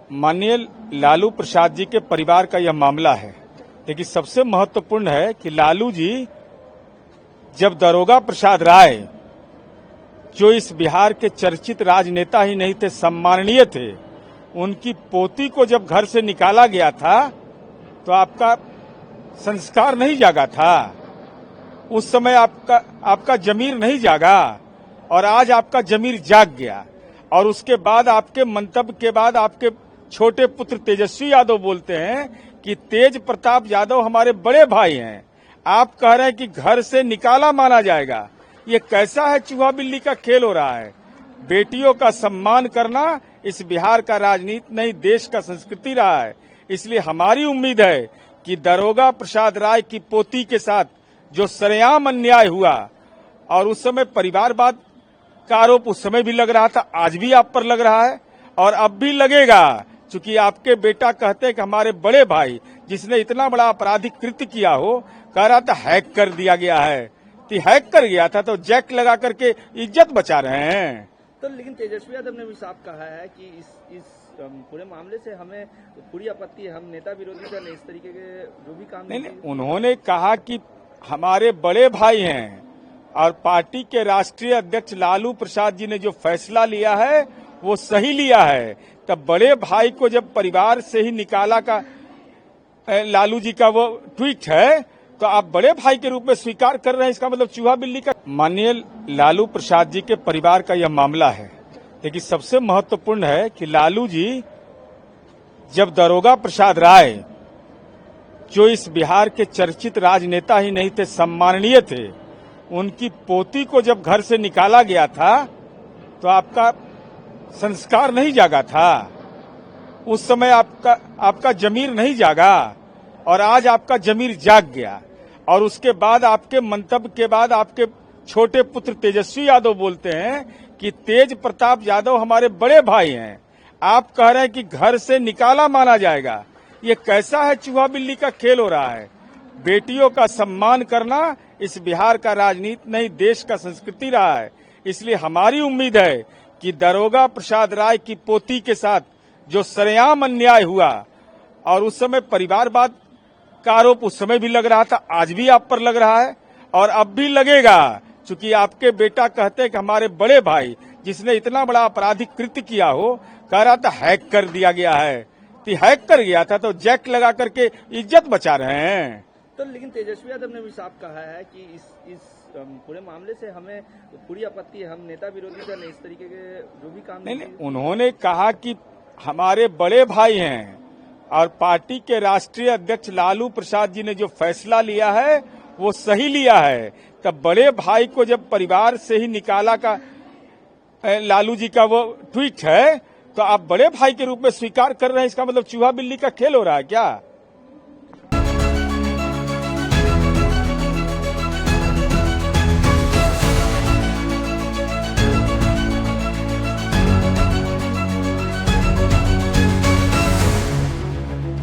माननीय लालू प्रसाद जी के परिवार का यह मामला है। लेकिन सबसे महत्वपूर्ण है कि लालू जी जब दरोगा प्रसाद राय, जो इस बिहार के चर्चित राजनेता ही नहीं थे, सम्माननीय थे, उनकी पोती को जब घर से निकाला गया था तो आपका संस्कार नहीं जागा था। उस समय आपका जमीर नहीं जागा और आज आपका जमीर जाग गया। और उसके बाद आपके मंतव्य के बाद आपके छोटे पुत्र तेजस्वी यादव बोलते हैं कि तेज प्रताप यादव हमारे बड़े भाई हैं। आप कह रहे हैं कि घर से निकाला माना जाएगा। ये कैसा है, चूहा बिल्ली का खेल हो रहा है। बेटियों का सम्मान करना इस बिहार का राजनीति नहीं, देश का संस्कृति रहा है। इसलिए हमारी उम्मीद है कि दरोगा प्रसाद राय की पोती के साथ जो सरेआम अन्याय हुआ, और उस समय परिवारवाद का आरोप उस समय भी लग रहा था, आज भी आप पर लग रहा है और अब भी लगेगा, क्योंकि आपके बेटा कहते हैं कि हमारे बड़े भाई जिसने इतना बड़ा आपराधिक कृत्य किया हो, कह रहा था हैक कर दिया गया है। तो हैक कर गया था तो जैक लगा करके इज्जत बचा रहे हैं। तो लेकिन तेजस्वी यादव ने भी साफ कहा है कि इस पूरे मामले से हमें पूरी आपत्ति है, हम नेता विरोधी दल इस तरीके के जो भी काम नहीं, उन्होंने कहा कि हमारे बड़े भाई हैं और पार्टी के राष्ट्रीय अध्यक्ष लालू प्रसाद जी ने जो फैसला लिया है वो सही लिया है। तब बड़े भाई को जब परिवार से ही निकाला का लालू जी का वो ट्वीट है, तो आप बड़े भाई के रूप में स्वीकार कर रहे हैं, इसका मतलब चूहा बिल्ली का। माननीय लालू प्रसाद जी के परिवार का यह मामला है। लेकिन सबसे महत्वपूर्ण है कि लालू जी जब दरोगा प्रसाद राय, जो इस बिहार के चर्चित राजनेता ही नहीं थे, सम्माननीय थे, उनकी पोती को जब घर से निकाला गया था तो आपका संस्कार नहीं जागा था। उस समय आपका जमीर नहीं जागा और आज आपका जमीर जाग गया। और उसके बाद आपके मंतव्य के बाद आपके छोटे पुत्र तेजस्वी यादव बोलते हैं कि तेज प्रताप यादव हमारे बड़े भाई हैं। आप कह रहे हैं कि घर से निकाला माना जाएगा। ये कैसा है, चूहा बिल्ली का खेल हो रहा है। बेटियों का सम्मान करना इस बिहार का राजनीति नहीं, देश का संस्कृति रहा है। इसलिए हमारी उम्मीद है कि दरोगा प्रसाद राय की पोती के साथ जो सरेआम अन्याय हुआ, और उस समय परिवारवाद का आरोप उस समय भी लग रहा था, आज भी आप पर लग रहा है और अब भी लगेगा, क्योंकि आपके बेटा कहते हैं कि हमारे बड़े भाई जिसने इतना बड़ा आपराधिक कृत्य किया हो, कह रहा था हैक कर दिया गया है। तो हैक कर गया था तो जैक लगा करके इज्जत बचा रहे हैं। तो लेकिन तेजस्वी यादव ने भी साफ कहा है कि इस पूरे मामले से हमें पूरी आपत्ति है, हम नेता विरोधी दल इस तरीके के जो भी काम नहीं, उन्होंने कहा कि हमारे बड़े भाई हैं और पार्टी के राष्ट्रीय अध्यक्ष लालू प्रसाद जी ने जो फैसला लिया है वो सही लिया है। तब बड़े भाई को जब परिवार से ही निकाला का लालू जी का वो ट्वीट है, तो आप बड़े भाई के रूप में स्वीकार कर रहे हैं, इसका मतलब चूहा बिल्ली का खेल हो रहा है क्या?